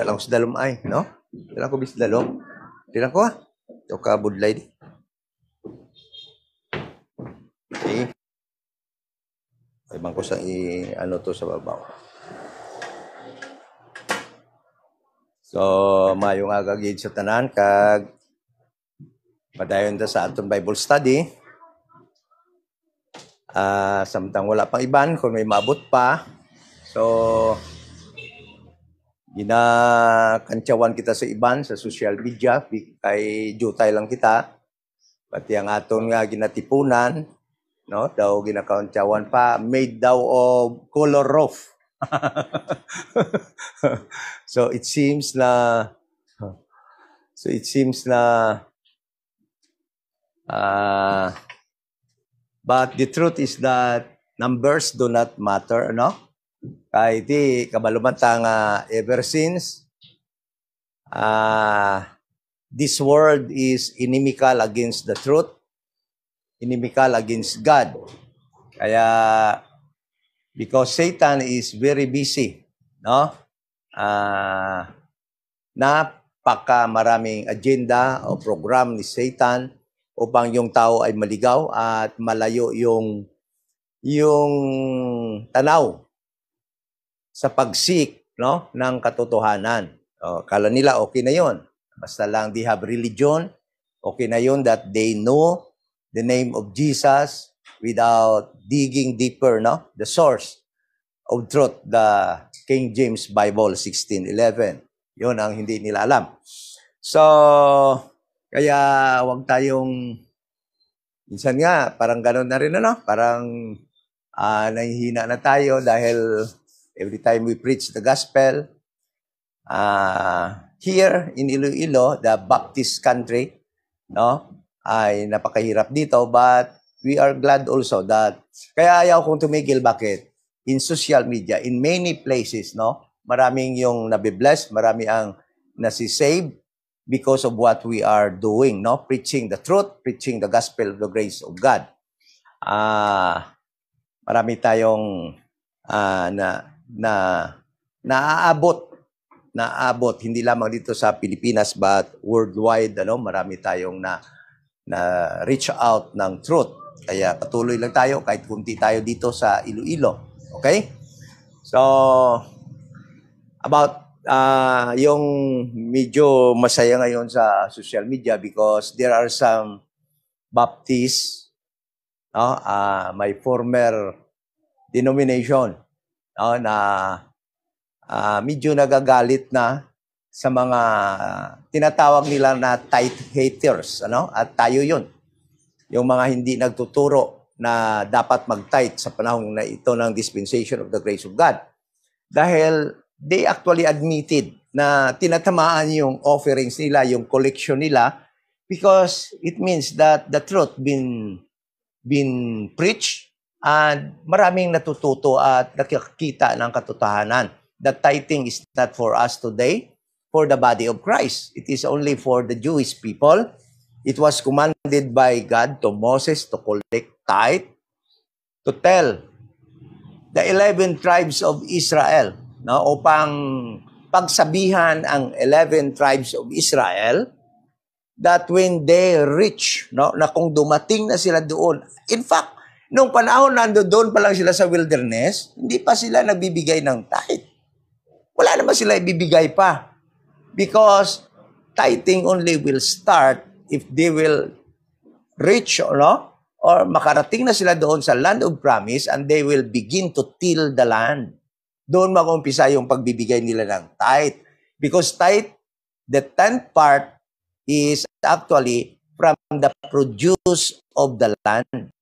dalang ko sa dalom ay, no? Dalang ko bis dalom. Dalang ko ito ka budlay di. Okay. Ibang ko sa ano to sa babaw. So, mayong agagid sa tanan kag padayon ta sa atong Bible study. Samtang wala pang iban kung may maabot pa. So, ginakantsawan kita sa iban sa social media kay jutay lang kita. Pati ang aton nga ginatipunan, no? Daw ginakantsawan pa, made daw of color roof. So it seems na but the truth is that numbers do not matter, no? Kahit di kabalumantang ever since this world is inimical against the truth, inimical against God. Kaya because Satan is very busy, no? Napaka maraming agenda o program ni Satan upang yung tao ay maligaw at malayo yung tanaw sa pagsik, no, ng katotohanan. Kala nila okay na yon. Basta lang they have religion, okay na yon that they know the name of Jesus without digging deeper, no? The source of truth, the King James Bible 16:11. Yun ang hindi nila alam. So, kaya wag tayong minsan nga parang ganoon na rin, ano? Parang nahihina na tayo dahil every time we preach the gospel, here in Iloilo, the Baptist country, no, ay napakahirap dito, but we are glad also that, kaya ayaw kong tumigil, bakit? In social media, in many places, no, maraming yung nabibless, marami ang nasisave because of what we are doing, no, preaching the truth, preaching the gospel of the grace of God. Marami tayong naaabot hindi lamang dito sa Pilipinas but worldwide, ano, marami tayong na reach out ng truth. Kaya patuloy lang tayo kahit kunti tayo dito sa Iloilo. Okay? So about yung medyo masaya ngayon sa social media because there are some Baptists, no, my former denomination, no, na medyo nagagalit na sa mga tinatawag nila na tithe haters, ano? At tayo yun. Yung mga hindi nagtuturo na dapat mag-tithe sa panahon na ito ng dispensation of the grace of God. Dahil they actually admitted na tinatamaan yung offerings nila, yung collection nila, because it means that the truth been preached and maraming natututo at nakikita ng katotohanan. The tithing is not for us today, for the body of Christ. It is only for the Jewish people. It was commanded by God to Moses to collect tithe, to tell the 11 tribes of Israel, no, upang pagsabihan ang 11 tribes of Israel that when they reach, no, na kung dumating na sila doon, in fact, nung panahon nandoon pa lang sila sa wilderness, hindi pa sila nagbibigay ng tithe. Wala naman sila ibibigay pa. Because tithing only will start if they will reach, no, or makarating na sila doon sa land of promise and they will begin to till the land. Doon mag-umpisa yung pagbibigay nila ng tithe. Because tithe, the 10th part, is actually from the produce of the land.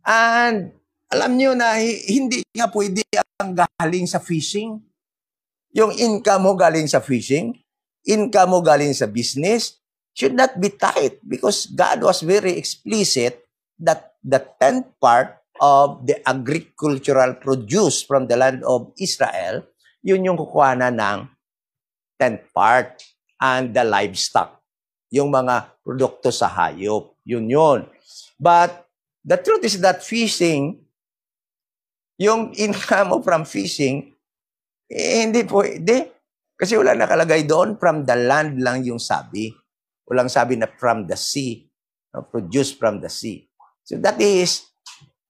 And alam nyo na hindi nga pwede ang galing sa fishing. Yung income mo galing sa fishing, income mo galing sa business, should not be tithe because God was very explicit that the 10th part of the agricultural produce from the land of Israel, yun yung kukuhanan ng 10th part. And the livestock, yung mga produkto sa hayop, yun. But the truth is that fishing, yung income from fishing, hindi pwede. Kasi wala nakalagay doon, from the land lang yung sabi. Walang sabi na from the sea, produced from the sea. So that is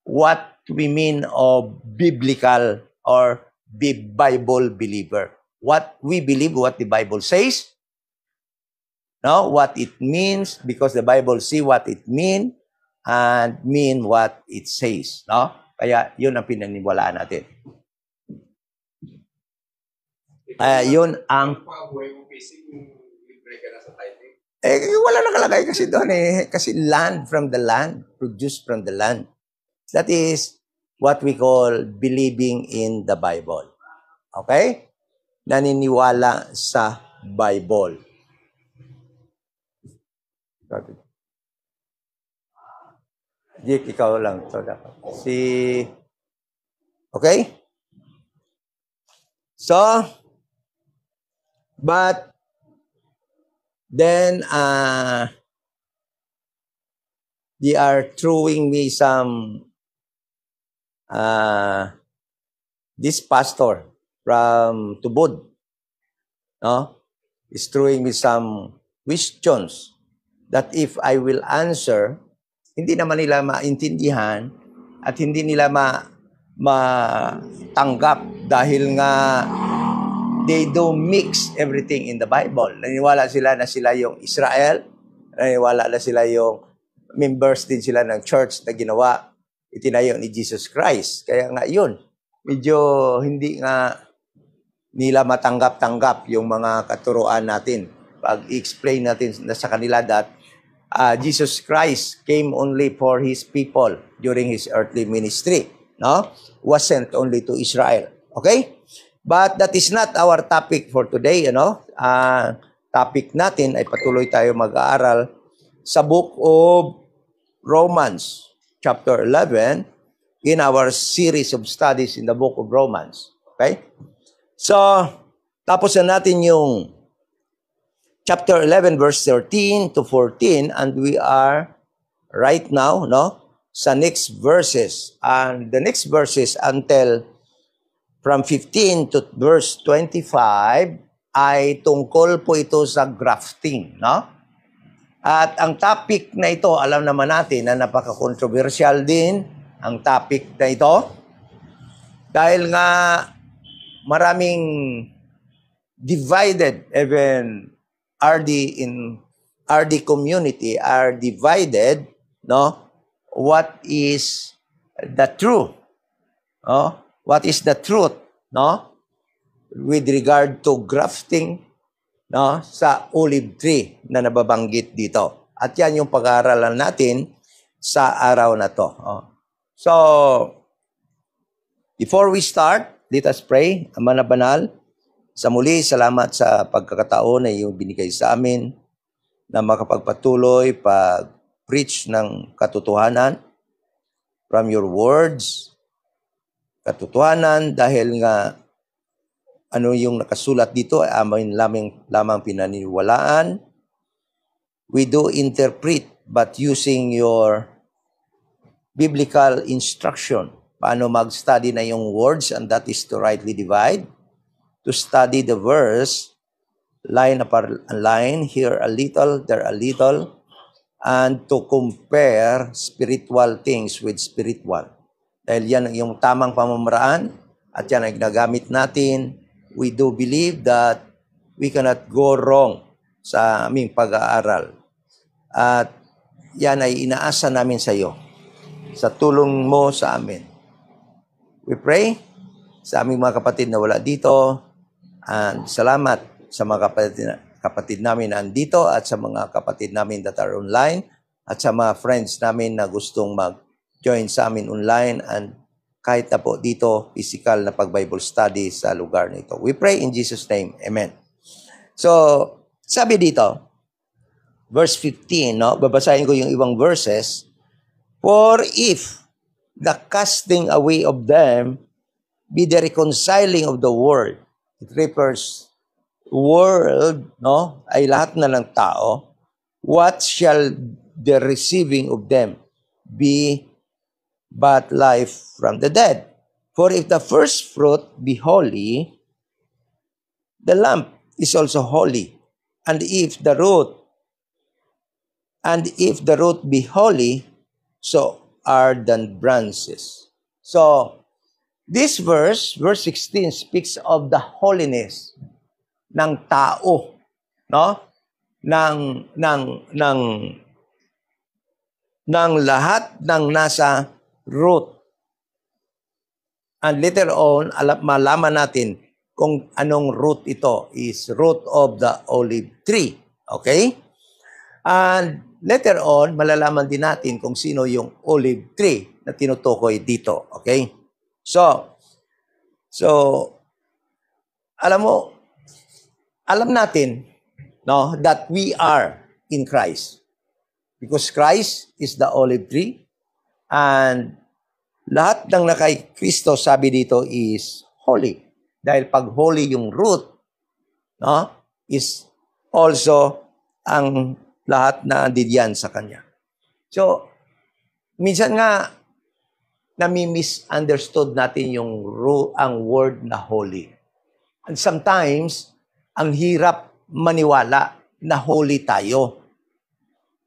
what we mean of biblical or Bible believer. What we believe, what the Bible says, no, what it means, because the Bible see what it mean and mean what it says, no? Kaya yun ang pinaniwalaan natin. Yun ang wala nakalagay kasi doon kasi land from the land, produced from the land. That is what we call believing in the Bible. Okay? Naniniwala sa Bible. Jake, ikaw lang. So, dapat. Okay? So, but then they are throwing me some this pastor from Tubod, no, is throwing me some questions that if I will answer, hindi naman nila maintindihan at hindi nila matanggap dahil nga they do mix everything in the Bible. Naniwala sila na sila yung Israel, naniwala na sila yung members din sila ng church na ginawa, itinayo ni Jesus Christ. Kaya nga yun, medyo hindi nga nila matanggap-tanggap yung mga katuruan natin. Pag i-explain natin na sa kanila that Jesus Christ came only for His people during His earthly ministry. No? Wasn't only to Israel. Okay? But that is not our topic for today. Topic natin ay patuloy tayo mag-aaral sa book of Romans, chapter 11, in our series of studies in the book of Romans. Okay? So, tapos na natin yung chapter 11, verse 13 to 14, and we are right now, sa next verses. And the next verses until from 15 to verse 25 ay tungkol po ito sa grafting, no? At ang topic na ito, alam naman natin na napaka-controversial din ang topic na ito. Dahil nga maraming divided, even RD community are divided, no? What is the truth? No? What is the truth, no? With regard to grafting, no, sa olive tree na nababanggit dito. At yan yung pag-aaralan natin sa araw na to. So, before we start, let us pray. Ama na banal, sa muli, salamat sa pagkakataon na iyong binigay sa amin na makapagpatuloy pag-preach ng katotohanan from your words. Katotohanan dahil nga ano yung nakasulat dito ay amin lamang pinaniniwalaan. We do interpret but using your biblical instruction. Paano mag-study na yung words, and that is to rightly divide. To study the verse, line upon line, here a little, there a little, and to compare spiritual things with spiritual. Dahil yan yung tamang pamamaraan at yan ang ginagamit natin. We do believe that we cannot go wrong sa aming pag-aaral. At yan ay inaasa namin sa iyo, sa tulong mo sa amin. We pray sa aming mga kapatid na wala dito. And salamat sa mga kapatid namin na andito at sa mga kapatid namin that are online at sa mga friends namin na gustong mag-join sa amin online and kahit na po dito, physical na pag-Bible study sa lugar nito. We pray in Jesus' name. Amen. So, sabi dito, verse 15, no? Babasahin ko yung ibang verses. For if the casting away of them be the reconciling of the world, it refers world, no? Ay lahat na ng tao. What shall the receiving of them be but life from the dead? For if the first fruit be holy, the lamp is also holy. And if the root be holy, so are the branches. So this verse 16, speaks of the holiness ng tao, no? ng lahat ng nasa root. And later on, malaman natin kung anong root ito, is root of the olive tree. Okay? And later on, malalaman din natin kung sino yung olive tree na tinutukoy dito. Okay? So, alam natin, no, that we are in Christ. Because Christ is the olive tree. And lahat ng nakay Kristo, sabi dito, is holy. Dahil pag holy yung root, no, is also ang lahat na andiyan sa Kanya. So, minsan nga, nami-misunderstood natin ang word na holy. And sometimes, ang hirap maniwala na holy tayo.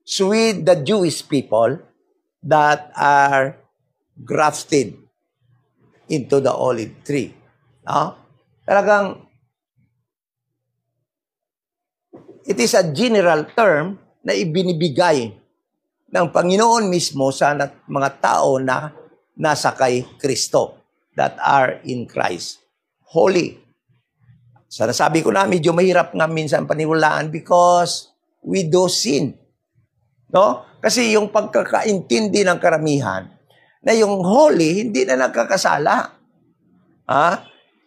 So with the Jewish people that are grafted into the olive tree. No? Talagang, it is a general term na ibinibigay ng Panginoon mismo sa mga tao na nasa kay Kristo, that are in Christ. Holy. Sana sabi ko na, medyo mahirap nga minsan paniwalaan because we do sin. No? Kasi yung pagkakaintindi ng karamihan na yung holy, hindi na nagkakasala.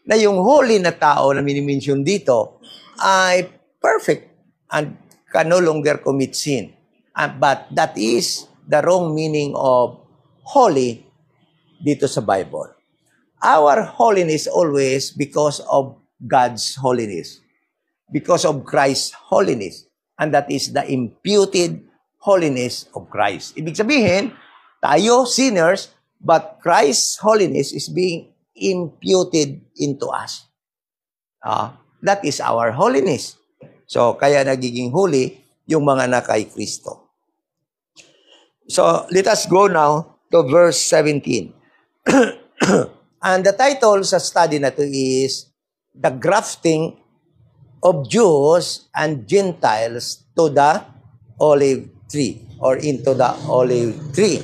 Na yung holy na tao na minimension dito ay perfect and can no longer commit sin. But that is the wrong meaning of holy dito sa Bible. Our holiness always because of God's holiness. Because of Christ's holiness. And that is the imputed holiness of Christ. Ibig sabihin, tayo sinners, but Christ's holiness is being imputed into us. That is our holiness. So, kaya nagiging holy yung mga nakay Kristo. So, let us go now to verse 17. And the title sa study na to is The Grafting of Jews and Gentiles to the Olive Tree or into the olive tree.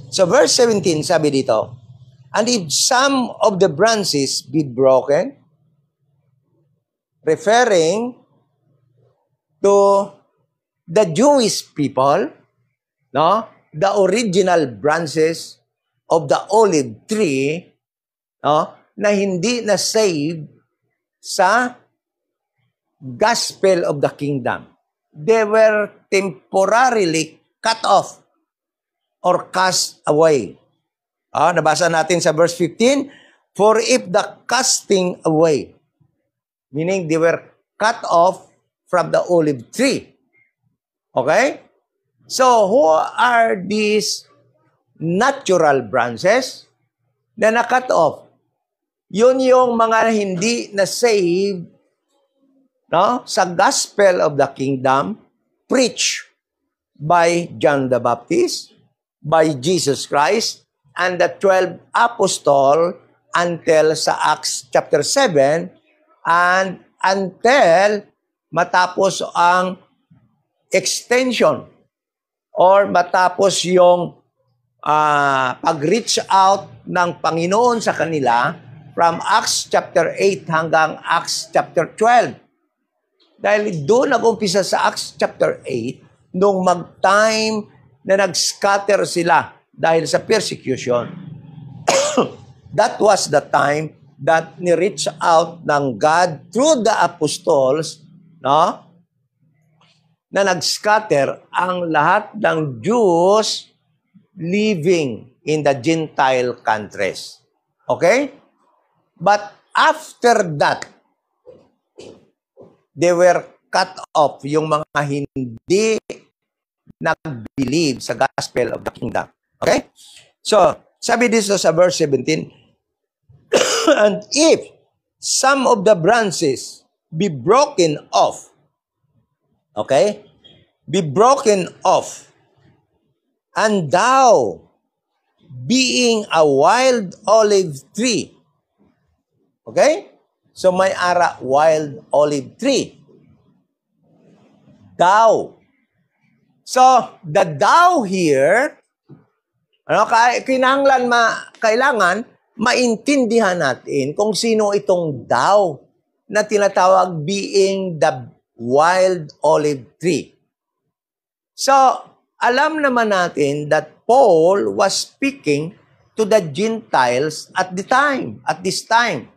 So verse 17, sabi dito, and if some of the branches be broken, referring to the Jewish people, no, the original branches of the olive tree, no, na hindi na saved sa gospel of the kingdom. They were temporarily cut off or cast away. Nabasa natin sa verse 15, for if the casting away, meaning they were cut off from the olive tree. Okay? So, who are these natural branches na na-cut off? Yun yung mga hindi na saved, no, sa gospel of the kingdom preached by John the Baptist, by Jesus Christ, and the 12 apostles until sa Acts chapter 7 and until matapos ang extension or matapos yung pag-reach out ng Panginoon sa kanila from Acts chapter 8 hanggang Acts chapter 12. Dahil doon nag-umpisa sa Acts chapter 8, nung mag-time na nag-scatter sila dahil sa persecution, that was the time that ni-reach out ng God through the apostles, no, na nag-scatter ang lahat ng Jews living in the Gentile countries. Okay? But after that, they were cut off, yung mga hindi nag-believe sa gospel of the kingdom. Okay? So, sabi dito sa verse 17, and if some of the branches be broken off. Okay? Be broken off. And thou, being a wild olive tree. Okay? So may ara, wild olive tree. Thou. So, the thou here, kailangan maintindihan natin kung sino itong thou na tinatawag being the wild olive tree. So, alam naman natin that Paul was speaking to the Gentiles at this time.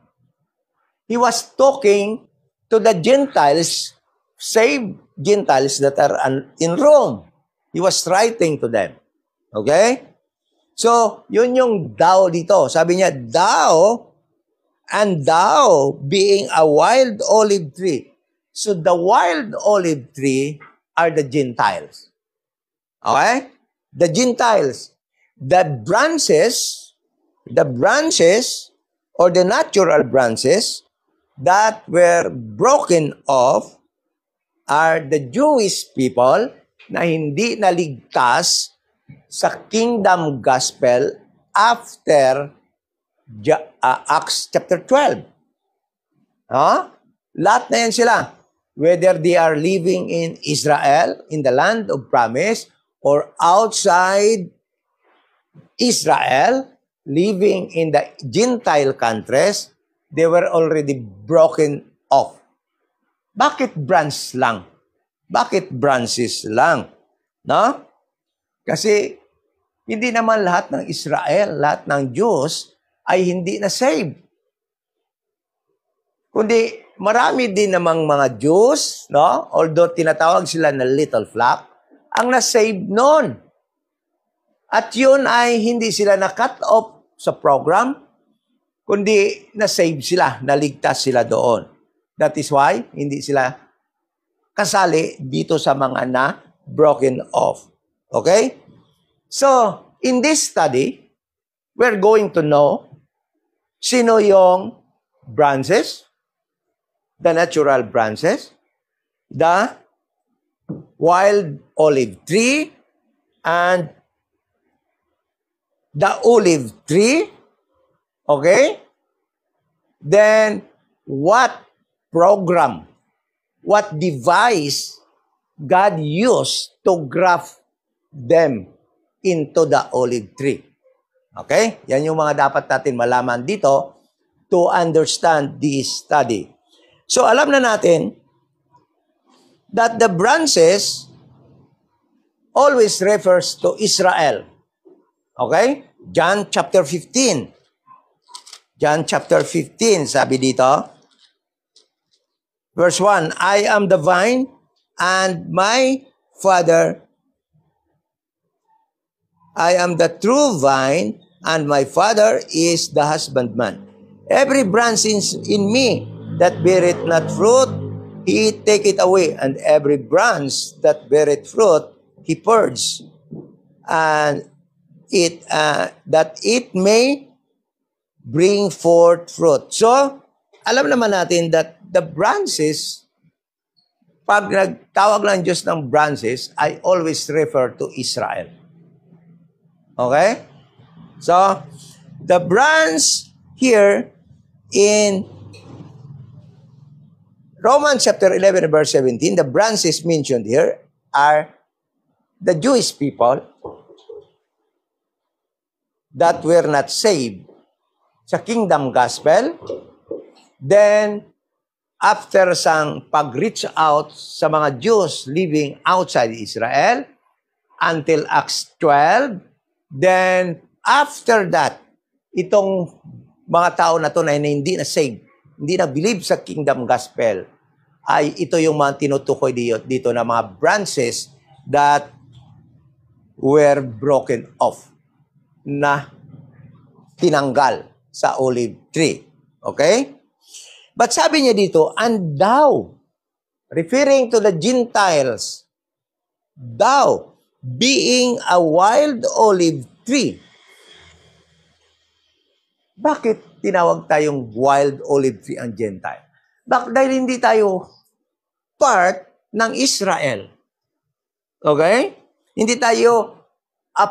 He was talking to the Gentiles, saved Gentiles that are in Rome. He was writing to them. Okay? So, yun yung thou dito. Sabi niya, thou, and thou being a wild olive tree. So, the wild olive tree are the Gentiles. Okay? The Gentiles. The branches, or the natural branches that were broken off are the Jewish people na hindi naligtas sa kingdom gospel after Acts chapter 12. Lahat na yan sila. Whether they are living in Israel, in the land of promise, or outside Israel, living in the Gentile countries, they were already broken off. Bakit branch lang? Bakit branches lang? No? Kasi hindi naman lahat ng Israel, lahat ng Diyos ay hindi na saved. Kundi marami din namang mga Jews, no? Although tinatawag sila na little flock, ang na-save noon. At yun ay hindi sila na-cut off sa program, kundi na-save sila, naligtas sila doon. That is why hindi sila kasali dito sa mga na-broken off. Okay? So, in this study, we're going to know sino yung branches, the natural branches, the wild olive tree, and the olive tree. Okay? Then, what program, what device God used to graft them into the olive tree. Okay? Yan yung mga dapat natin malaman dito to understand this study. So, alam na natin that the branches always refers to Israel. Okay? John chapter 15. John chapter 15, sabi dito, verse 1, I am the vine, and my Father, I am the true vine, and my Father is the husbandman. Every branch in me that beareth not fruit, he taketh away, and every branch that beareth fruit, he purges, and that it may bring forth fruit. So, alam naman natin that the branches, pag nagtawag ng Diyos ng branches, I always refer to Israel. Okay? So, the branch here in Romans chapter 11 verse 17, the branches mentioned here are the Jewish people that were not saved sa kingdom gospel. Then, after sang pag-reach out sa mga Jews living outside Israel until Acts 12, then after that, itong mga tao na to na hindi na saved, hindi na believe sa kingdom gospel, ay ito yung mga tinutukoy dito na mga branches that were broken off, na tinanggal sa olive tree. Okay? But sabi niya dito, and thou, referring to the Gentiles, thou, being a wild olive tree. Bakit tinawag tayong wild olive tree ang Gentile? Bakit? Dahil hindi tayo part ng Israel. Okay? Hindi tayo a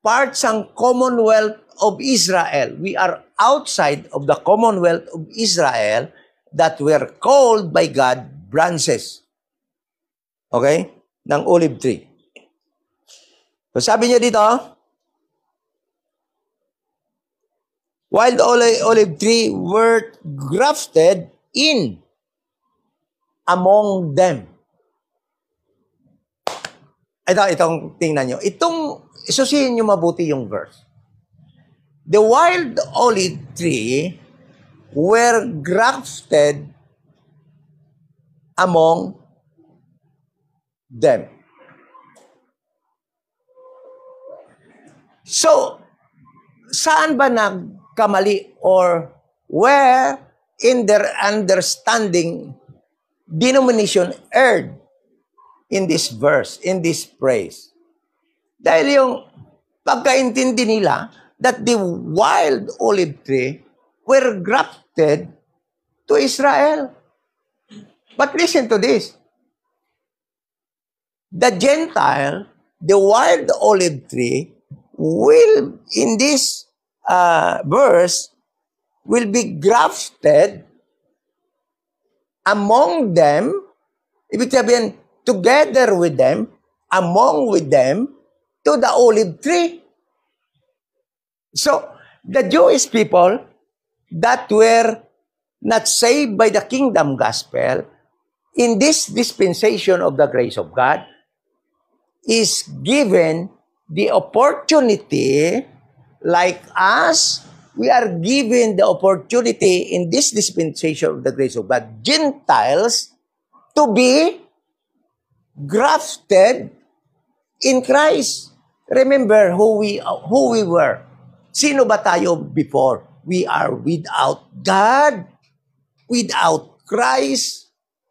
part ng Commonwealth of Israel. We are outside of the Commonwealth of Israel that were called by God branches. Okay? Ng olive tree. So sabi niya dito, wild olive tree were grafted in among them. Itong tingnan nyo. Isusihin nyo mabuti yung verse. The wild olive tree were grafted among them. So, saan ba nagkamali or where in their understanding denomination erred in this verse, in this phrase? Dahil yung pagkaintindi nila that the wild olive tree were grafted to Israel. But listen to this. The Gentile, the wild olive tree, will, in this verse, will be grafted among them, ibig sabihin, together with them, among with them, to the olive tree. So, the Jewish people that were not saved by the kingdom gospel, in this dispensation of the grace of God, is given the opportunity, like us, we are given the opportunity in this dispensation of the grace of God, Gentiles, to be grafted in Christ. Remember who we were. Sino ba tayo before? We are without God, without Christ.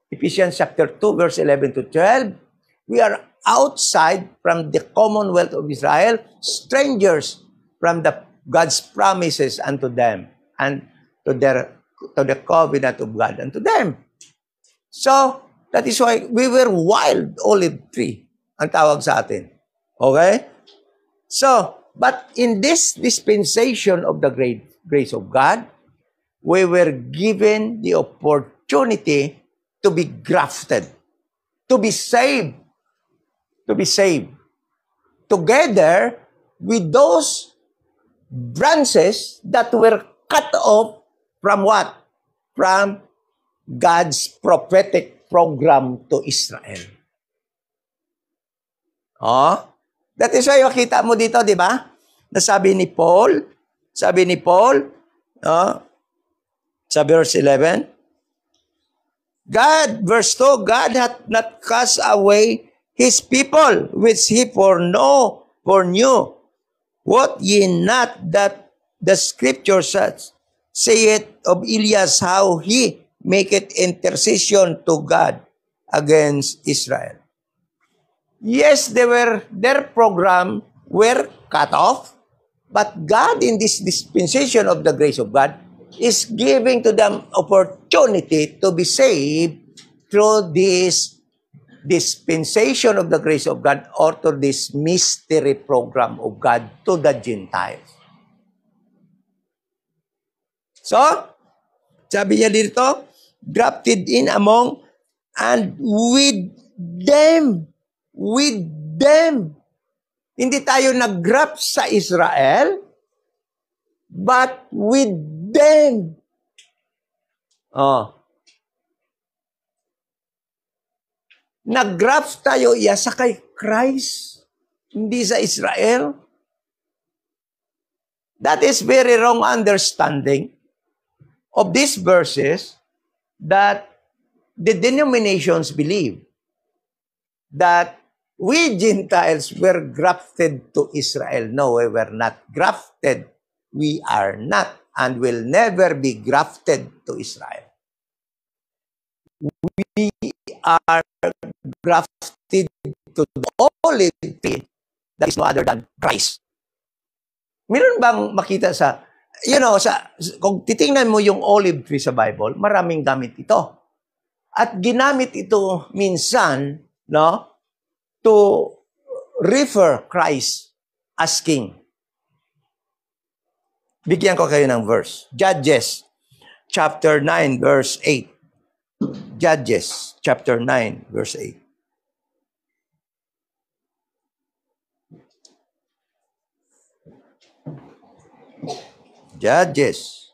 Ephesians chapter 2, verse 11 to 12. We are outside from the commonwealth of Israel, strangers from God's promises unto them and to the covenant of God unto them. So, that is why we were wild olive tree, ang tawag sa atin. Okay? So, but in this dispensation of the great grace of God, we were given the opportunity to be grafted, to be saved, together with those branches that were cut off from what? From God's prophetic program to Israel. Oh, that is why makita mo dito, di ba? Nasabi ni Paul, sa verse 11, God, verse 2, God hath not cast away His people, which He foreknew. What ye not that the Scripture saith of Elias, how he maketh intercession to God against Israel. Yes, their program were cut off, but God in this dispensation of the grace of God is giving to them opportunity to be saved through this dispensation of the grace of God or to this mystery program of God to the Gentiles. So, sabi niya dito, grafted in among and with them. With them. Hindi tayo nag-graft sa Israel, but with them. Oh. Nag-graft tayo sa kay Christ, hindi sa Israel. That is very wrong understanding of these verses that the denominations believe that we Gentiles were grafted to Israel. No, we were not grafted. We are not and will never be grafted to Israel. We are grafted to the olive tree that is no other than Christ. Meron bang makita sa you know, kung titingnan mo yung olive tree sa Bible, maraming gamit ito. At ginamit ito minsan, no, to refer Christ as king. Bigyan ko kayo ng verse. Judges, chapter 9, verse 8. Judges, chapter 9, verse 8. Judges,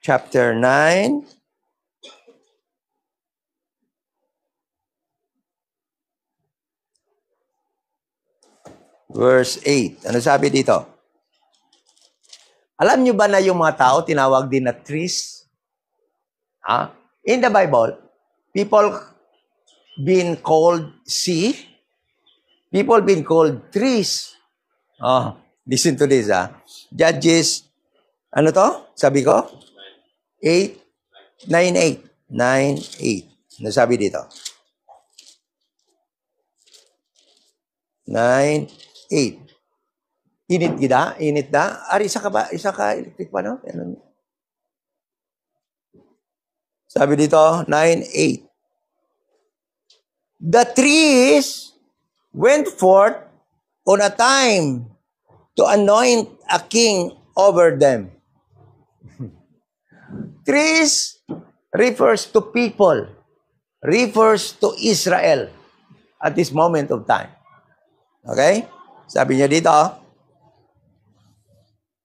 chapter 9, verse 8. Ano sabi dito? Alam nyo ba na yung mga tao tinawag din na trees? In the Bible, people been called sea. People been called trees. Listen to this, Judges, ano to? Sabi ko? 8, 9, 8. 9, 8. Ano sabi dito? 9, 8. Init gida? Init da? Ari, isa ka electric pa, no? Ano? Sabi dito, 9, 8. The trees went forth on a time to anoint a king over them. Trees refers to people, refers to Israel at this moment of time. Okay? Sabi niya dito,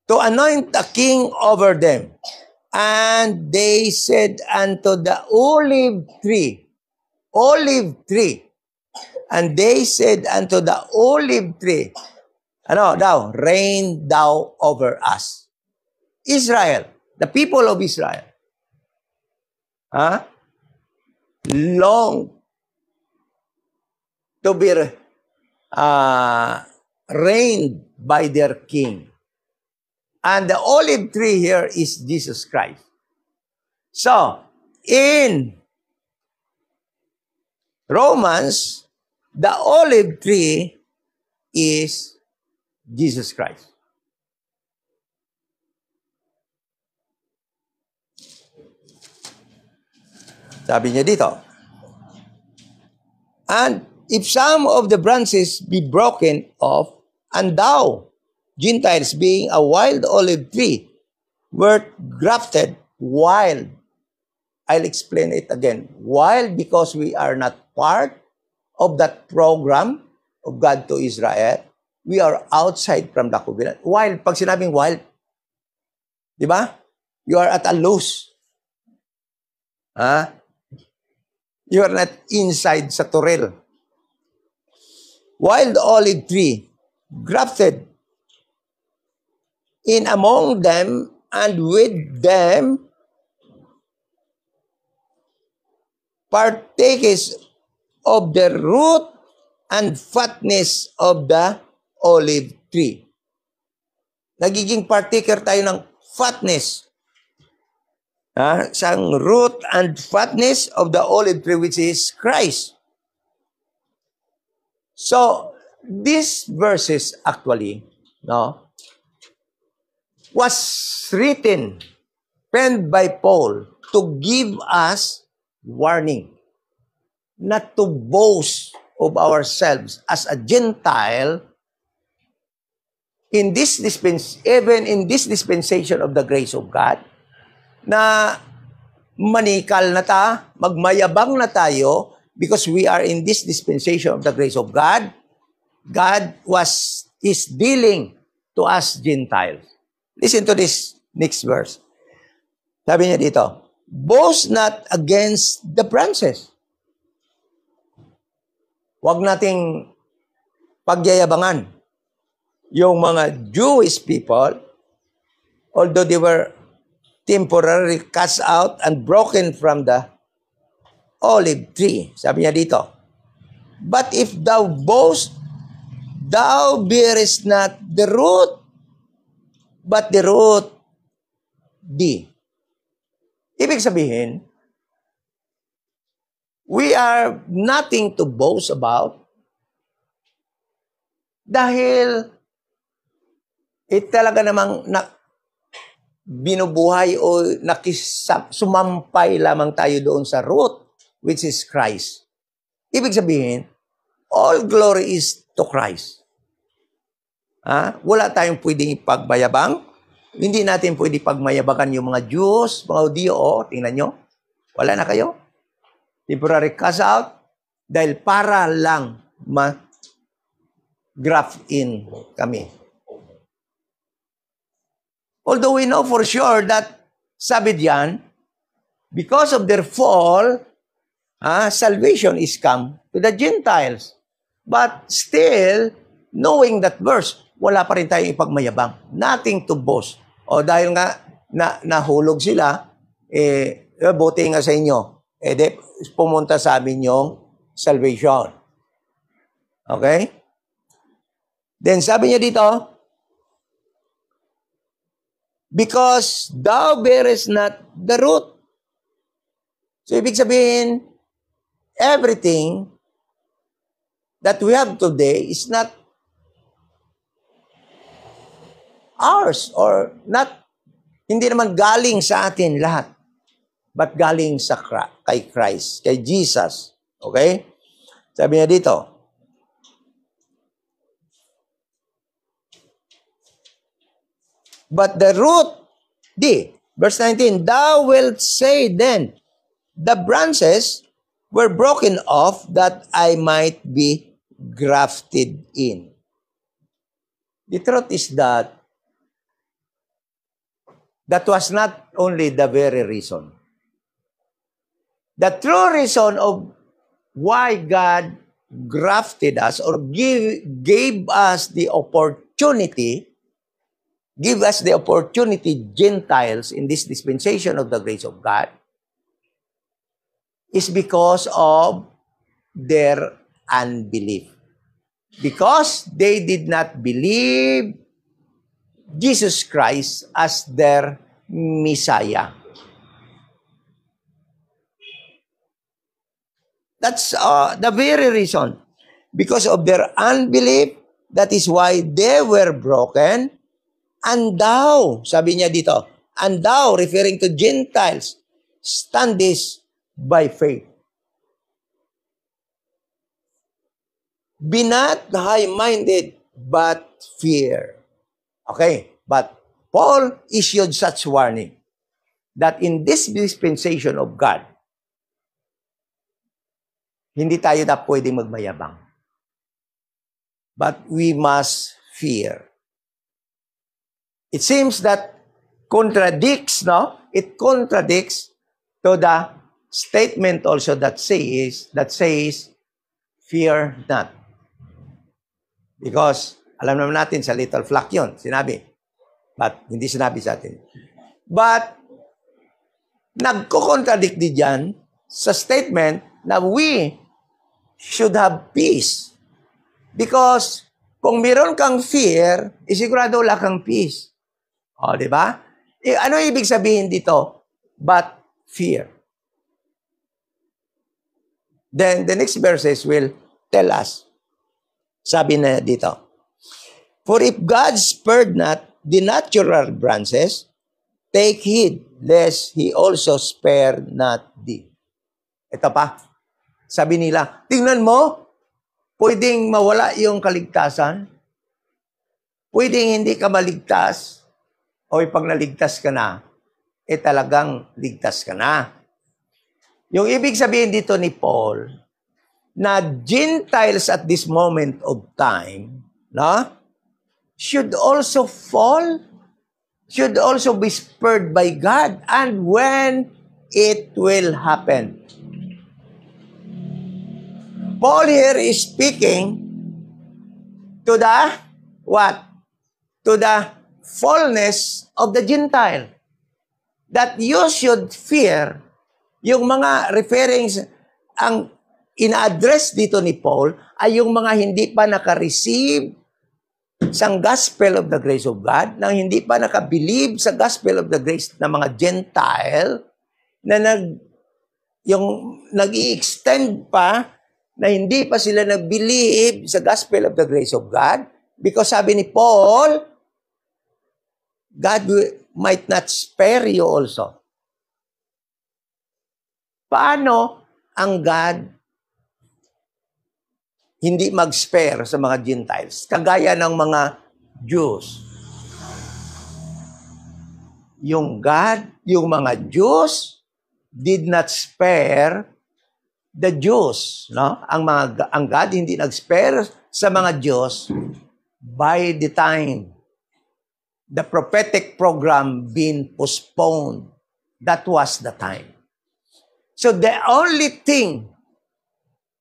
to anoint a king over them. And they said unto the olive tree, and they said unto the olive tree, ano daw? Reign thou over us. Israel, the people of Israel, long to be reigned by their king. And the olive tree here is Jesus Christ. So, in Romans, the olive tree is Jesus Christ. Sabi niya dito, and if some of the branches be broken off, and thou, Gentiles, being a wild olive tree, were grafted wild. I'll explain it again. Wild because we are not part of that program of God to Israel. We are outside from the covenant. Wild, pag sinabing wild, di ba? You are at a loose. You are not inside sa turel. Wild olive tree, grafted in among them, and with them partakers of the root and fatness of the olive tree. Nagiging partaker tayo ng fatness. Sang root and fatness of the olive tree, which is Christ. So, these verses actually, was written, penned by Paul to give us warning not to boast of ourselves as a Gentile in this even in this dispensation of the grace of God, na manikal na magmayabang na tayo because we are in this dispensation of the grace of God. God is dealing to us Gentiles. Listen to this next verse. Sabi niya dito, boast not against the branches. Huwag nating pagyayabangan yung mga Jewish people, although they were temporarily cast out and broken from the olive tree. Sabi niya dito, but if thou boast, thou bearest not the root, but the root thee. Ibig sabihin, we are nothing to boast about dahil talaga namang binubuhay o sumampay lamang tayo doon sa root, which is Christ. Ibig sabihin, all glory is to Christ. Wala tayong pwedeng ipagmayabang. Hindi natin pwedeng pagmayabakan yung mga Jews, mga Hudiyo. Tingnan nyo, wala na kayo. Temporary cast out dahil para lang ma-graft in kami. Although we know for sure that, sabi diyan, because of their fall, salvation is come to the Gentiles. But still, knowing that verse, wala pa rin tayong ipagmayabang. Nothing to boast. O dahil nga nahulog sila, buti nga sa inyo. Pumunta sa amin yung salvation. Okay? Then sabi niya dito, because thou bearest not the root. So, ibig sabihin, everything that we have today is not ours or not, hindi naman galing sa atin lahat, but galing sa kay Christ, kay Jesus. Okay? Sabi niya dito, but the root, verse 19, thou wilt say then, the branches were broken off that I might be grafted in. The truth is that was not only the very reason. The true reason of why God grafted us or gave us the opportunity, Gentiles, in this dispensation of the grace of God, is because of their unbelief. Because they did not believe Jesus Christ as their Messiah. That's the very reason. Because of their unbelief, that is why they were broken. And thou, sabi niya dito, and thou, referring to Gentiles, standest by faith. Be not high-minded, but fear. Okay, but Paul issued such warning that in this dispensation of God, hindi tayo na pwedeng magmayabang. But we must fear. It seems that contradicts, no? It contradicts to the statement also that says, fear not. Because, alam naman natin sa little flock yun, sinabi. But, hindi sinabi sa atin. But, nagko-contradict din dyan sa statement na we should have peace. Because, kung meron kang fear, isigurado wala kang peace. O, di ba? Ano ibig sabihin dito? But fear. Then, the next verses will tell us. Sabi na dito, for if God spared not the natural branches, take heed, lest He also spare not thee. Ito pa. Sabi nila, tingnan mo, pwedeng mawala yung kaligtasan, pwedeng hindi ka maligtas, o pag naligtas ka na, talagang ligtas ka na. Yung ibig sabihin dito ni Paul, na Gentiles at this moment of time, should also fall, should also be spurred by God, and when it will happen. Paul here is speaking to the, what? To the fullness of the Gentile. That you should fear, yung mga referrings, ang ina-address dito ni Paul, ay yung mga hindi pa naka-receive sa gospel of the grace of God, nang hindi pa naka-believe sa gospel of the grace ng mga Gentile, na nag-i-extend pa, na hindi pa sila nag-believe sa gospel of the grace of God, because sabi ni Paul, God might not spare you also. Paano ang God hindi mag-spare sa mga Gentiles? Kagaya ng mga Jews. Yung mga Jews did not spare the Jews, no? Ang God hindi nag-spare sa mga Jews by the time the prophetic program being postponed. That was the time. So the only thing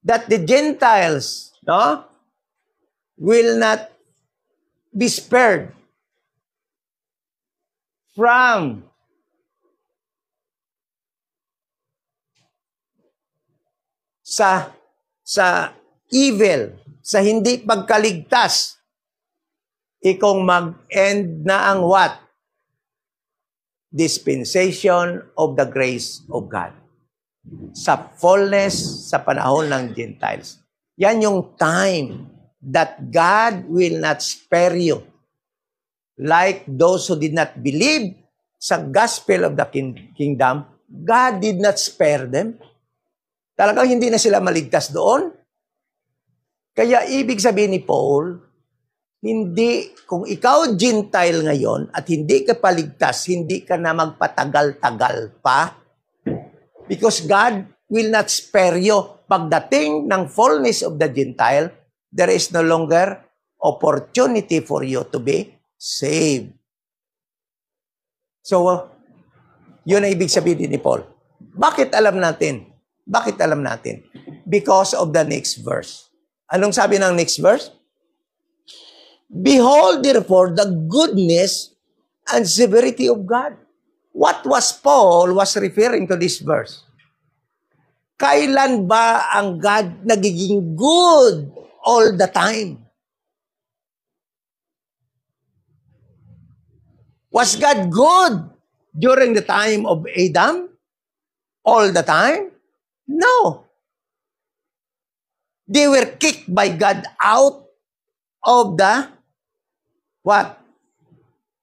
that the Gentiles, no, will not be spared from sa evil, sa hindi pagkaligtas, ikong mag-end na ang what? Dispensation of the grace of God. Sa fullness, sa panahon ng Gentiles. Yan yung time that God will not spare you. Like those who did not believe sa gospel of the kingdom, God did not spare them. Talagang hindi na sila maligtas doon. Kaya ibig sabihin ni Paul, hindi, kung ikaw Gentile ngayon at hindi ka paligtas, hindi ka na magpatagal-tagal pa. Because God will not spare you. Pagdating ng fullness of the Gentile, there is no longer opportunity for you to be saved. So, yun ang ibig sabihin ni Paul. Bakit alam natin? Bakit alam natin? Because of the next verse. Anong sabi ng next verse? Behold, therefore, the goodness and severity of God. What was Paul was referring to this verse? Kailan ba ang God nagiging good all the time? Was God good during the time of Adam? All the time? No. They were kicked by God out of the what?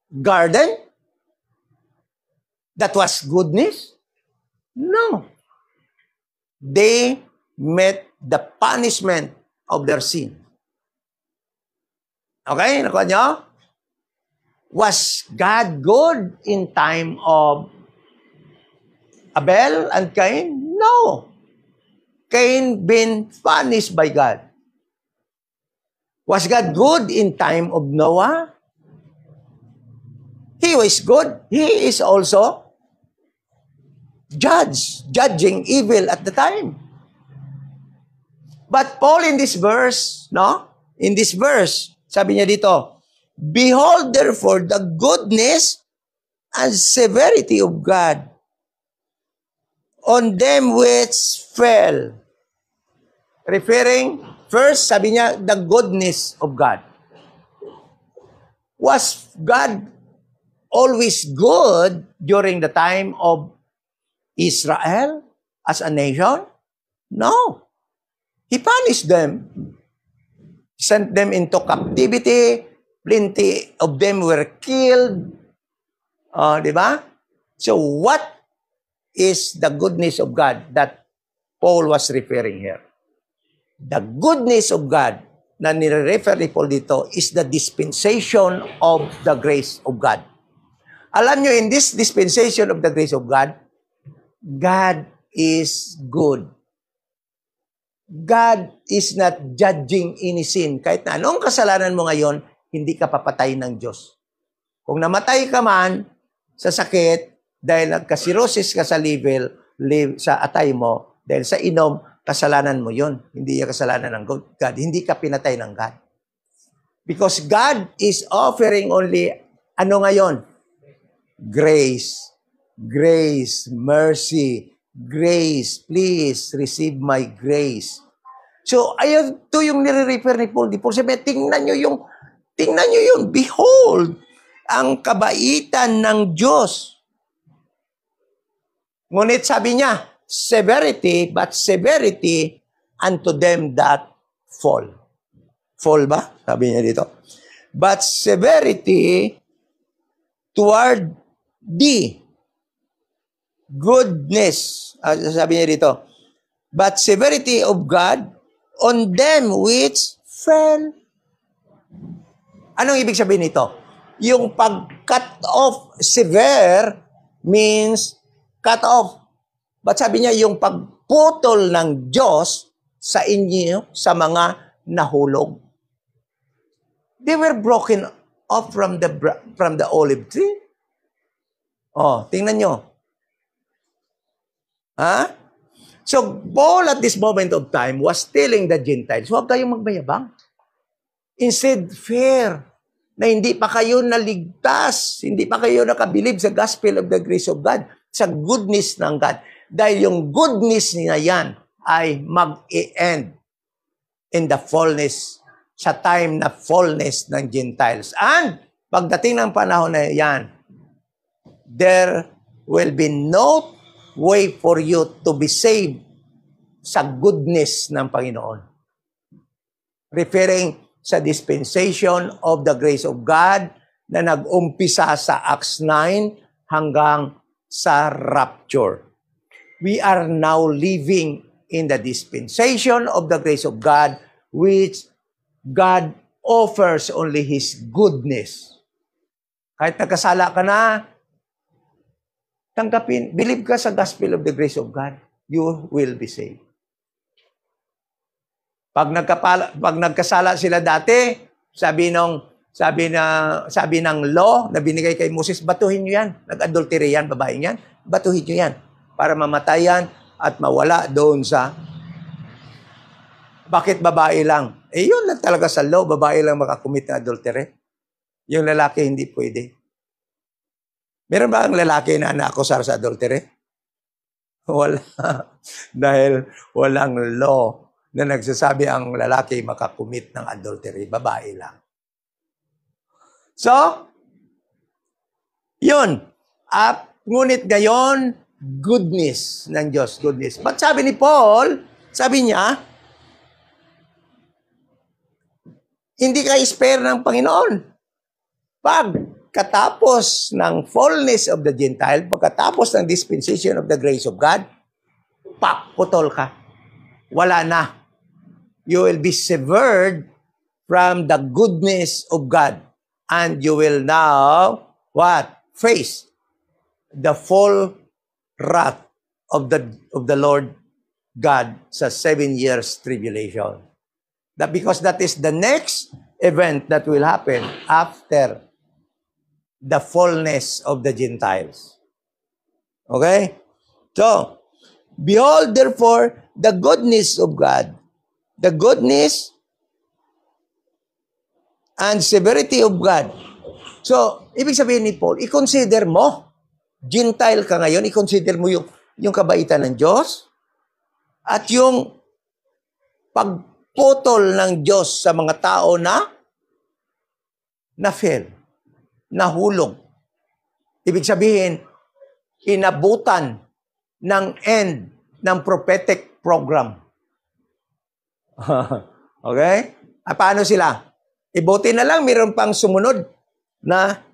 Garden? That was goodness? No. They met the punishment of their sin. Okay? Nakuha nyo? Was God good in time of Abel and Cain? No. Cain been punished by God. Was God good in time of Noah? He was good. He is also judging evil at the time. But Paul in this verse, no? In this verse, sabi niya dito, behold therefore the goodness and severity of God on them which fell. Referring, first, sabi niya, the goodness of God. Was God always good during the time of Israel as a nation? No. He punished them. Sent them into captivity. Plenty of them were killed. Di ba? So what is the goodness of God that Paul was referring here? The goodness of God na nire-refer ni Paul dito is the dispensation of the grace of God. Alam nyo, in this dispensation of the grace of God, God is good. God is not judging any sin. Kahit na anong kasalanan mo ngayon, hindi ka papatay ng Diyos. Kung namatay ka man sa sakit, dahil nagka-cirrhosis ka sa sa atay mo, dahil sa inom, kasalanan mo yon. Hindi yung kasalanan ng God. Hindi ka pinatay ng God. Because God is offering only, ano ngayon? Grace. Grace, mercy, grace, please receive my grace. So, ayun to yung nire-refer ni Paul. Di Paul sabi, tingnan nyo yun, behold, ang kabaitan ng Diyos. Ngunit sabi niya, severity, but severity unto them that fall. Fall ba? Sabi niya dito. But severity toward the goodness, sabi niya dito, but severity of God on them which fell. Anong ibig sabihin nito? Yung pag-cut off, severe, means cut off. But sabi niya, yung pagputol ng Diyos sa inyo, sa mga nahulog. They were broken off from the olive tree. Oh, tingnan nyo. Ha? So, Paul at this moment of time was telling the Gentiles, huwag kayong magmayabang. Instead, fair, na hindi pa kayo naligtas, hindi pa kayo nakabilib sa gospel of the grace of God, sa goodness ng God. Dahil yung goodness niya yan ay mag-e-end in the fullness, sa time na fullness ng Gentiles. And pagdating ng panahon na yan, there will be no way for you to be saved sa goodness ng Panginoon. Referring sa dispensation of the grace of God na nag-umpisa sa Acts 9 hanggang sa rapture. We are now living in the dispensation of the grace of God, which God offers only His goodness. Kahit nagkasala ka na, tanggapin, believe ka sa gospel of the grace of God, you will be saved. Pag nagkasala sila dati, sabi ng law na binigay kay Moses, batuhin niyo yan. Nag-adultery yan, babaeng yan. Batuhin niyo yan para mamatayan at mawala doon sa bakit babae lang? Yun lang talaga sa law, babae lang makakumit ng adultery. Yung lalaki hindi pwede. Meron ba ang lalaki na naakusar sa adultery? Wala. Dahil walang law na nagsasabi ang lalaki makakumit ng adultery, babae lang. So, yun. Ngunit gayon, goodness ng Diyos, goodness. But sabi ni Paul, sabi niya, hindi ka spare ng Panginoon. Pagkatapos ng fullness of the Gentile, pagkatapos ng dispensation of the grace of God, putol ka. Wala na. You will be severed from the goodness of God. And you will now, what? Face the full wrath of the Lord God sa 7 years tribulation. Because that is the next event that will happen after the fullness of the Gentiles. Okay? So, behold therefore the goodness of God, the goodness and severity of God. So, ibig sabihin ni Paul, i-consider mo, Gentile ka ngayon, i-consider mo yung kabaitan ng Diyos at yung pagputol ng Diyos sa mga tao na fail, nahulog. Ibig sabihin, inabutan ng end ng prophetic program. Okay? Paano sila? Ibuti na lang, mayroon pang sumunod na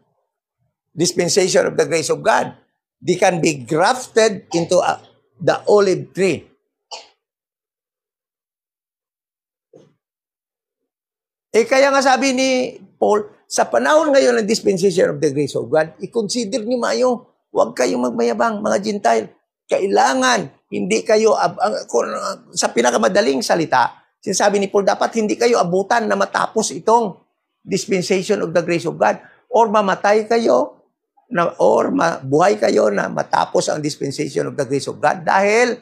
dispensation of the grace of God. They can be grafted into the olive tree. Kaya nga sabi ni Paul, sa panahon ngayon ng dispensation of the grace of God, i-consider niyo mayo, huwag kayong magmayabang, mga Gentile. Kailangan, hindi kayo, sa pinakamadaling salita, sinasabi ni Paul, dapat hindi kayo abutan na matapos itong dispensation of the grace of God. Or mamatay kayo, or buhay kayo na matapos ang dispensation of the grace of God dahil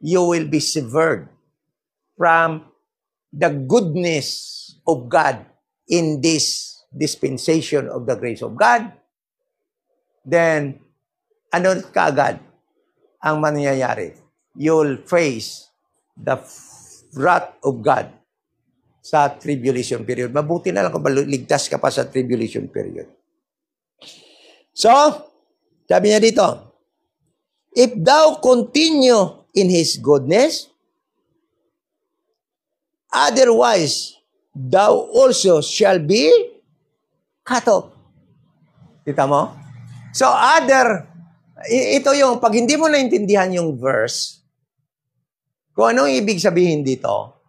you will be severed from the goodness of God in this dispensation of the grace of God. Then, ano kaagad ang mangyayari? You'll face the wrath of God sa tribulation period. Mabuti na lang kung ligtas ka pa sa tribulation period. So, sabi niya dito, if thou continue in His goodness, otherwise, thou also shall be cut off. Kita mo? So ito yung, pag hindi mo naintindihan yung verse, kung anong ibig sabihin dito,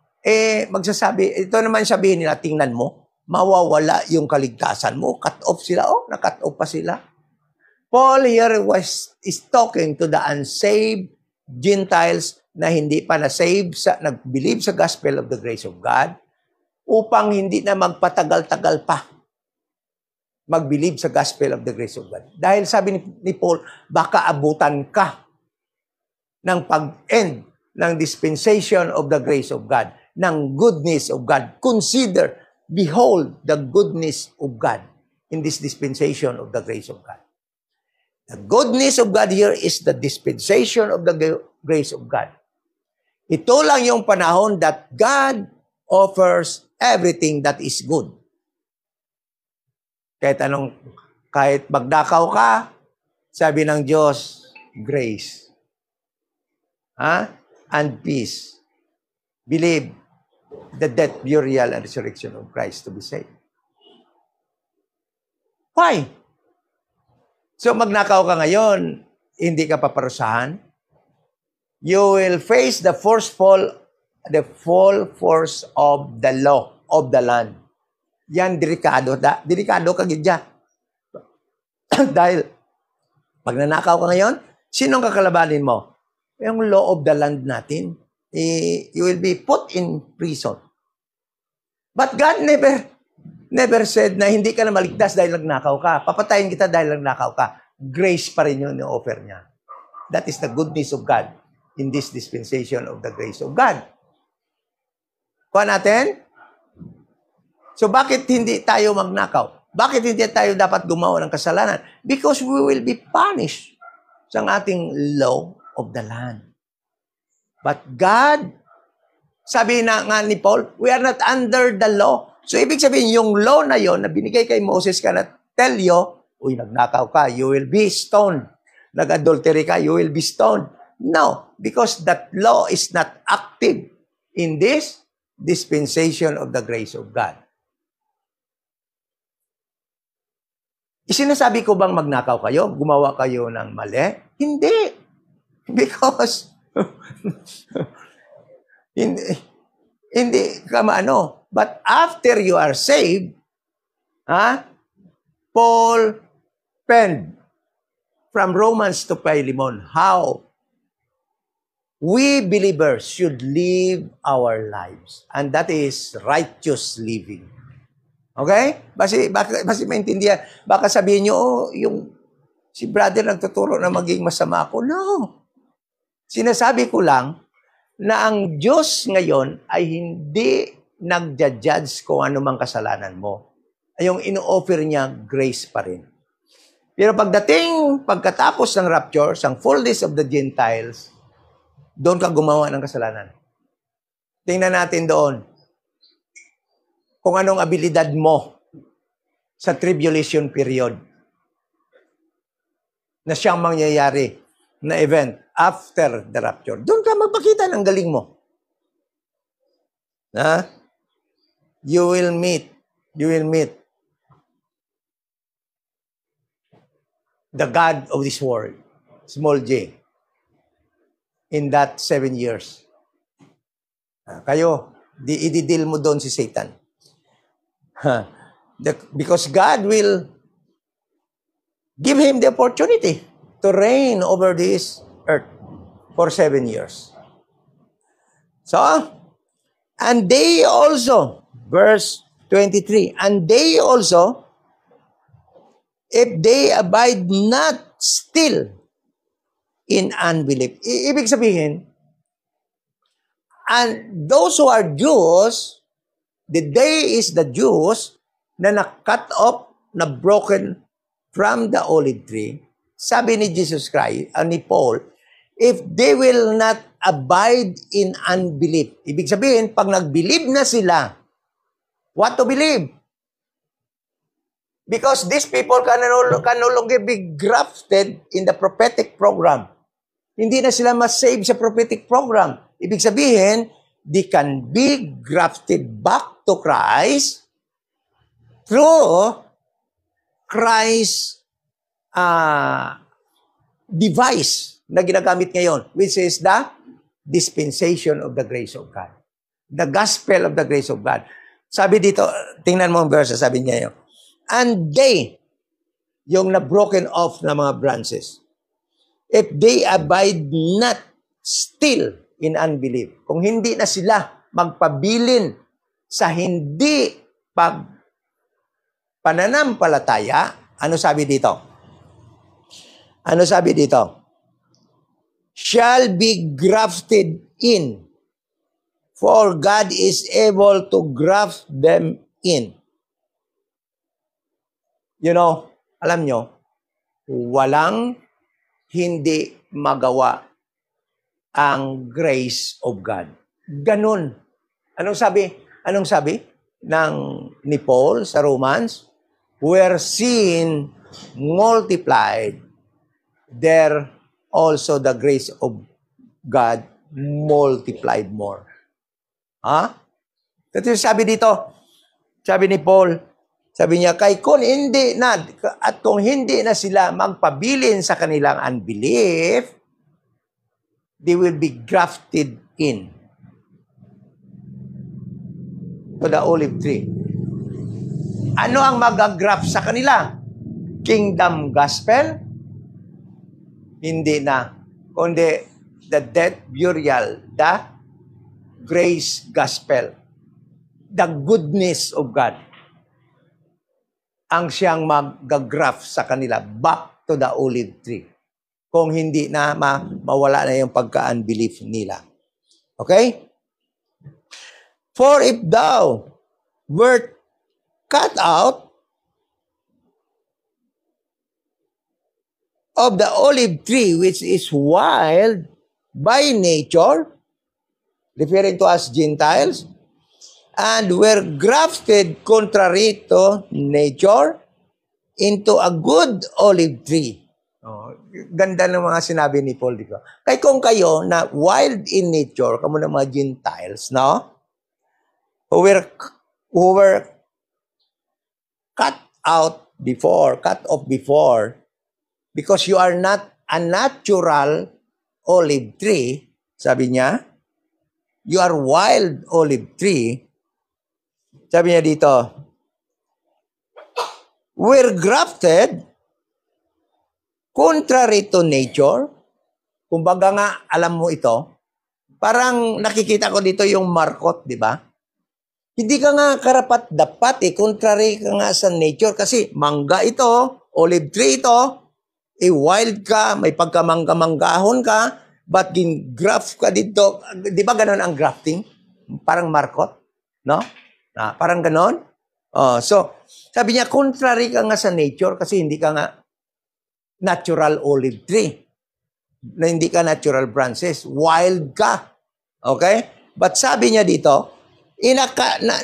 magsasabi, ito naman sabihin nila, tingnan mo, mawawala yung kaligtasan mo, cut off sila, na-cut off pa sila. Paul here is talking to the unsaved Gentiles na hindi pa na-save, nag-believe sa gospel of the grace of God, upang hindi na magpatagal-tagal pa mag-believe sa gospel of the grace of God. Dahil sabi ni Paul, baka abutan ka ng pag-end ng dispensation of the grace of God, ng goodness of God. Consider, behold the goodness of God in this dispensation of the grace of God. The goodness of God here is the dispensation of the grace of God. Ito lang yung panahon that God offers everything that is good. Kahit magdakaw ka, sabi ng Diyos, grace. And peace. Believe the death, burial, and resurrection of Christ to be saved. Why? So magnakaw ka ngayon, hindi ka paparusahan. You will face the full force of the law of the land. Yan, delikado. Delikado ka gidya. Dahil, pag nanakaw ka ngayon, sinong kakalabanin mo? Yung law of the land natin. You will be put in prison. But God never said na hindi ka na maligtas dahil nagnakaw ka. Papatayin kita dahil nagnakaw ka. Grace pa rin yun yung offer niya. That is the goodness of God in this dispensation of the grace of God. Kuha natin? So bakit hindi tayo magnakaw? Bakit hindi tayo dapat gumawa ng kasalanan? Because we will be punished sa ating law of the land. But God, sabi na nga ni Paul, we are not under the law. So ibig sabihin, yung law na yon na binigay kay Moses ka na tell you, uy, nagnakaw ka, you will be stoned. Nag-adultery ka, you will be stoned. No, because that law is not active in this dispensation of the grace of God. Isinasabi ko bang magnakaw kayo? Gumawa kayo ng mali? Hindi. Because, hindi ka maano. But after you are saved, Paul penned from Romans to Philemon how we believers should live our lives. And that is righteous living. Okay? Basi maintindihan. Baka sabihin nyo, yung si brother nagtuturo na maging masama ako. No. Sinasabi ko lang na ang Diyos ngayon ay hindi nagja-judge kung ano mang kasalanan mo. Yung ino-offer niya, grace pa rin. Pero pagkatapos ng rapture, sang fullness of the Gentiles, doon ka gumawa ng kasalanan. Tingnan natin doon kung anong abilidad mo sa tribulation period na siyang mangyayari na event after the rapture. Doon ka magpakita ng galing mo. You will meet the God of this world, small j, in that 7 years. Kayo, i-deal mo doon si Satan. Because God will give him the opportunity to reign over this earth for 7 years. So, and they also, verse 23, and they also, if they abide not still in unbelief. Ibig sabihin, and those who are Jews, the day is the Jews na na-cut off, na broken from the olive tree. Sabi ni Jesus Christ, ni Paul, if they will not abide in unbelief. Ibig sabihin, pag nag-believe na sila, what to believe? Because these people can no longer be grafted in the prophetic program. Hindi na sila mas-save sa prophetic program. Ibig sabihin, they can be grafted back to Christ through Christ's device na ginagamit ngayon, which is the dispensation of the grace of God. The gospel of the grace of God. Sabi dito, tingnan mo ang verse, sabi niya yun. And they, yung na-broken off na mga branches, if they abide not still in unbelief, kung hindi na sila magpabilin sa hindi pananampalataya, ano sabi dito? Ano sabi dito? Shall be grafted in, for God is able to graft them in. You know, alam nyo, walang hindi magawa ang grace of God. Ganun. Anong sabi? Anong sabi ni Paul sa Romans? Where sin multiplied, there also the grace of God multiplied more. Ha? Kasi sabi dito, sabi ni Paul, sabi niya, kung hindi na, at kung hindi na sila magpabilin sa kanilang unbelief, they will be grafted in to the olive tree. Ano ang mag-graft sa kanila? Kingdom gospel? Hindi na. Kundi the death, burial, the grace gospel. The goodness of God. Ang siyang mag-graft sa kanila back to the olive tree. Kung hindi na mawala na yung pagka-unbelief nila. Okay? For if thou wert cut out of the olive tree which is wild by nature, referring to us Gentiles, and were grafted contrary to nature into a good olive tree. Oh, ganda ng mga sinabi ni Paul dito. Kaya kung kayo na wild in nature, kamo ng mga Gentiles, no? Who were cut off before, because you are not a natural olive tree, sabi niya, you are wild olive tree, sabi niya dito, we're grafted contrary to nature. Kumbaga nga, alam mo ito, parang nakikita ko dito yung markot, di ba? Hindi ka nga karapat-dapat contrary ka nga sa nature kasi mangga ito, olive tree ito, wild ka, may pagkamangga-manggahon ka, but gin-graft ka dito. Di ba ganon ang grafting? Parang markot, no? Parang ganon. So, sabi niya, contrary ka nga sa nature kasi hindi ka nga natural olive tree. Na hindi ka natural branches. Wild ka. Okay? But sabi niya dito,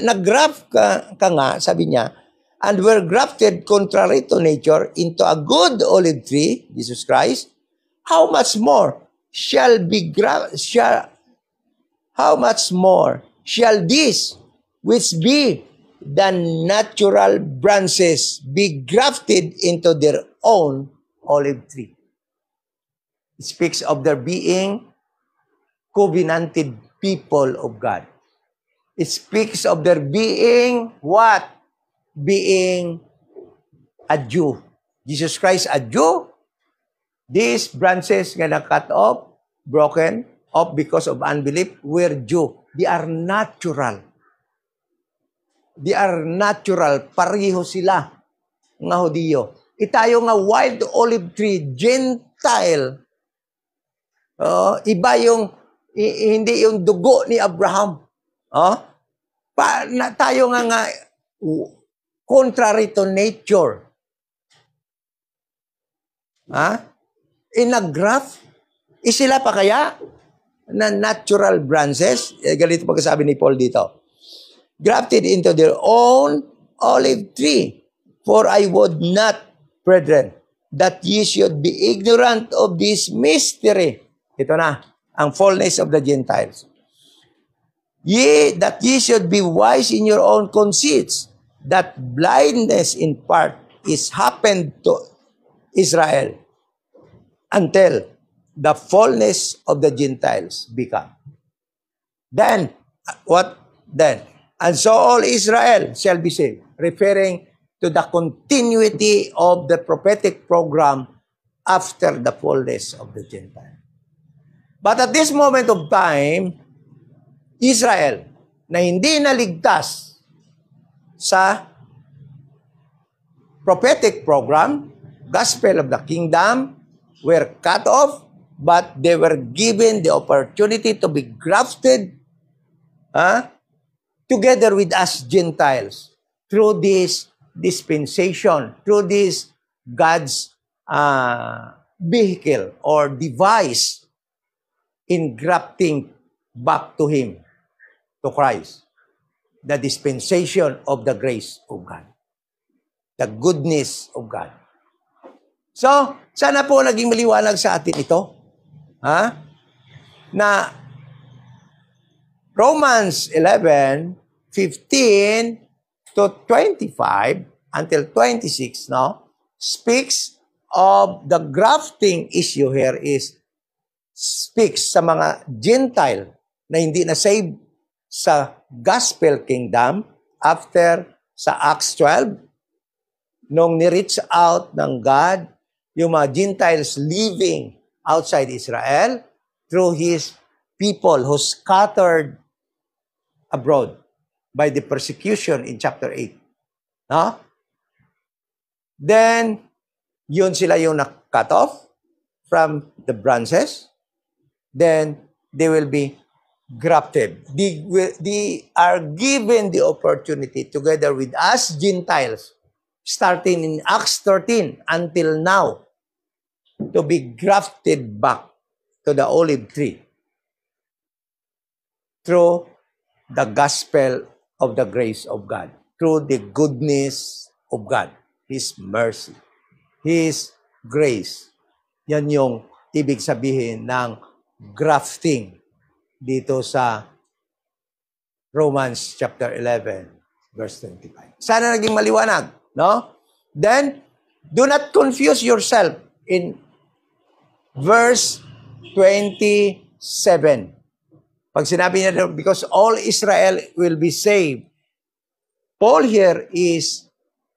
nag-graft ka nga, sabi niya, and were grafted contrary to nature into a good olive tree, Jesus Christ, how much more shall this, which be the natural branches, be grafted into their own olive tree? It speaks of their being covenanted people of God. It speaks of their being what? Being a Jew. Jesus Christ, a Jew. These branches nga na-cut off, broken off because of unbelief, were Jew. They are natural. They are natural. Pareho sila nga Hudiyo. Itayo nga wild olive tree, Gentile. Iba yung, hindi yung dugo ni Abraham. Tayo nga contrary to nature. Inag-graft, sila pa kaya na natural branches? Ganito pagkasabi ni Paul dito. Grafted into their own olive tree. For I would not, brethren, that ye should be ignorant of this mystery. Ito na, ang fullness of the Gentiles. That ye should be wise in your own conceits, that blindness in part is Israel until the fullness of the Gentiles become. Then, what then? And so all Israel shall be saved, referring to the continuity of the prophetic program after the fullness of the Gentiles. But at this moment of time, Israel, na hindi naligtas sa prophetic program, gospel of the kingdom, were cut off, but they were given the opportunity to be grafted together with us Gentiles through this dispensation, through this God's vehicle or device in grafting back to Him, to Christ. The dispensation of the grace of God. The goodness of God. So, sana po naging maliwanag sa atin ito. Na Romans 11, 15 to 25 until 26, no, speaks of the grafting issue here speaks sa mga Gentile na hindi na saved sa gospel kingdom after sa Acts 12, nung ni-reach out ng God yung mga Gentiles living outside Israel through His people who scattered abroad by the persecution in chapter 8. No? Then, yun sila yung na-cut off from the branches. Then, they will be grafted. They are given the opportunity together with us Gentiles, starting in Acts 13 until now, to be grafted back to the olive tree through the gospel of the grace of God, through the goodness of God, His mercy, His grace. Yan yung ibig sabihin ng grafting dito sa Romans chapter 11, verse 25. Sana naging maliwanag, no? Then, do not confuse yourself in verse 27. Pag sinabi niya, because all Israel will be saved, Paul here is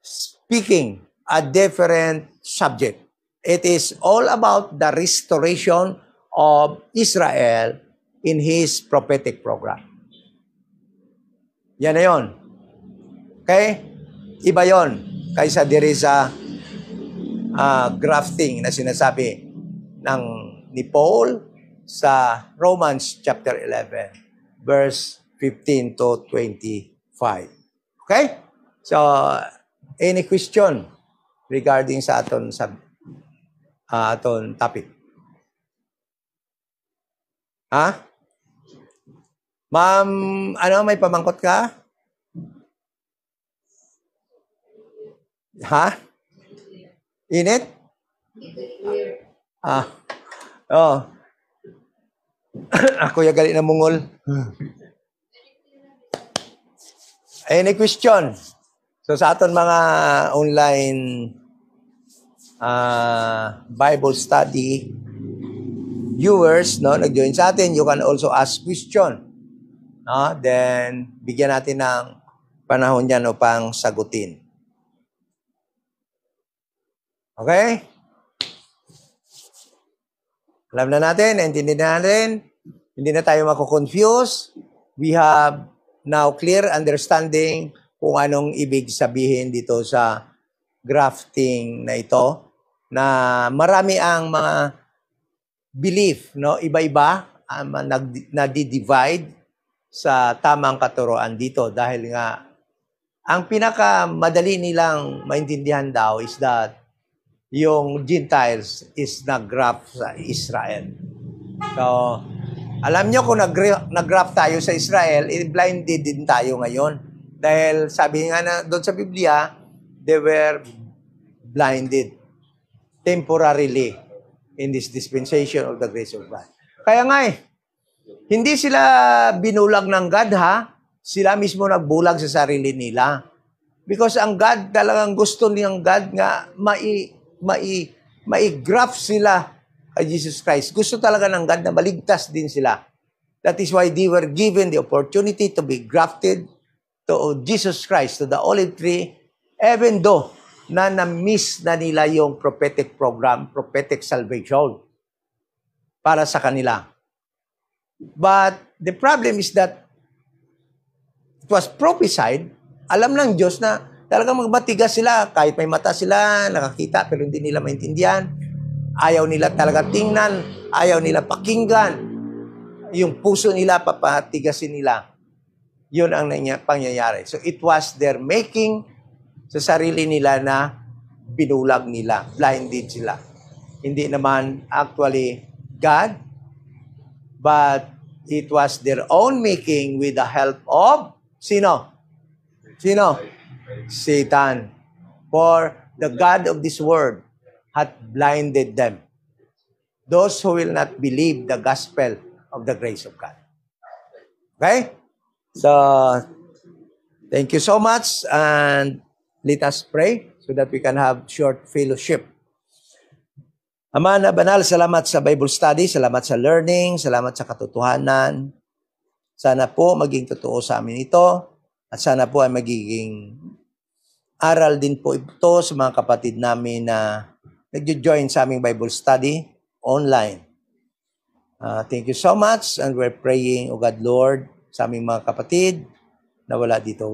speaking a different subject. It is all about the restoration of Israel in his prophetic program. Yan na yun. Okay? Iba yun kaysa diri sa grafting na sinasabi ng ni Paul sa Romans chapter 11, verse 15 to 25. Okay? So, any question regarding sa aton topic? Ma'am, may pamangkot ka? Init? Oh. Ako yung galit na mungol. Any question? So sa aton mga online Bible study viewers, no, nag-join sa atin, you can also ask question. No? Then, bigyan natin ng panahon yan upang sagutin. Okay? Alam na natin, intindihan natin, hindi na tayo mako-confuse. We have now clear understanding kung anong ibig sabihin dito sa grafting na ito, na marami ang mga belief, no? Iba-iba, nadi-divide sa tamang katuroan dito dahil nga ang pinakamadali nilang maintindihan daw is that yung Gentiles is nag-graft sa Israel. So, alam nyo kung nag-graft tayo sa Israel, blinded din tayo ngayon. Dahil sabi nga na doon sa Biblia, they were blinded temporarily in this dispensation of the grace of God. Kaya nga hindi sila binulag ng God, sila mismo nagbulag sa sarili nila. Because ang God, talagang gusto niyang God nga maigraft sila kay Jesus Christ. Gusto talaga ng God na maligtas din sila. That is why they were given the opportunity to be grafted to Jesus Christ, to the olive tree, even though na-miss na nila yung prophetic program, prophetic salvation para sa kanila. But the problem is that it was prophesied, alam ng Diyos na talagang magmatigas sila, kahit may mata sila, nakakita, pero hindi nila maintindihan. Ayaw nila talaga tingnan, ayaw nila pakinggan. Yung puso nila, papatigasin nila. Yun ang pangyayari. So it was their making sa sarili nila na binulag nila, blinded sila. Hindi naman actually God, but it was their own making with the help of sino? Sino? Satan. For the God of this world hath blinded them. Those who will not believe the gospel of the grace of God. Okay? So, thank you so much, and let us pray so that we can have short fellowship. Ama na banal, salamat sa Bible study, salamat sa learning, salamat sa katotohanan. Sana po maging totoo sa amin ito, at sana po ay magiging aral din po ito sa mga kapatid namin na nag-join sa aming Bible study online. Thank you so much, and we're praying, O God Lord, sa aming mga kapatid na wala dito.